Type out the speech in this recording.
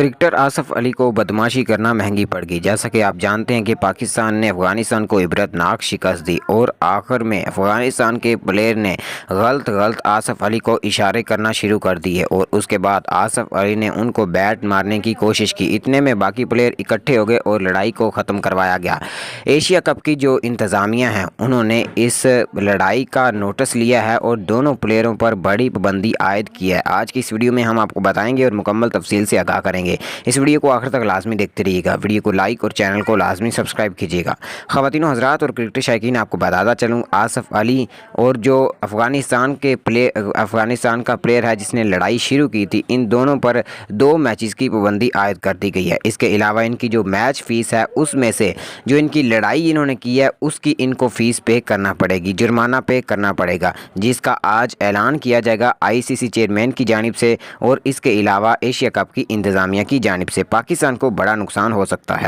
Cricketer Asif علی کو بدماشی کرنا مہنگی پڑ گئی۔ جیسا کہ آپ جانتے ہیں کہ پاکستان نے افغانستان کو عبرتناک شکست دی اور آخر میں افغانستان کے پلیئر نے غلط آصف علی کو اشارے کرنا شروع کر دیے اور اس کے بعد آصف علی نے ان کو بیٹ مارنے کی کوشش کی۔ اتنے میں باقی پلیئر اکٹھے ہو گئے اور لڑائی کو ختم کروایا گیا۔ ایشیا کپ کی جو انتظامیہ ہیں انہوں نے اس لڑائی کا نوٹس لیا ہے اور دونوں پلیئروں پر بڑی پابندی عائد کی ہے۔ آج کی اس ویڈیو میں ہم آپ کو بتائیں گے اور مکمل تفصیل سے آگاہ کریں گے۔ اس ویڈیو کو آخر تک لازمی دیکھتے رہیے گا۔ ویڈیو کو لائک اور چینل کو لازمی سبسکرائب کیجیے گا۔ خواتین و حضرات اور کرکٹ شائقین، آپ کو بتاتا چلوں آصف علی اور جو افغانستان کا پلیئر ہے جس نے لڑائی شروع کی تھی، ان دونوں پر 2 میچز کی پابندی عائد کر دی گئی ہے۔ اس کے علاوہ ان کی جو میچ فیس ہے اس میں سے جو ان کی لڑائی انہوں نے کی ہے اس کی ان کو فیس پے کرنا پڑے گی، جرمانہ پے کرنا پڑے گا، جس کا آج اعلان کیا جائے گا ICC چیئرمین کی جانب سے اور اس کے علاوہ ایشیا کپ کی انتظامیہ کی جانب سے۔ پاکستان کو بڑا نقصان ہو سکتا ہے۔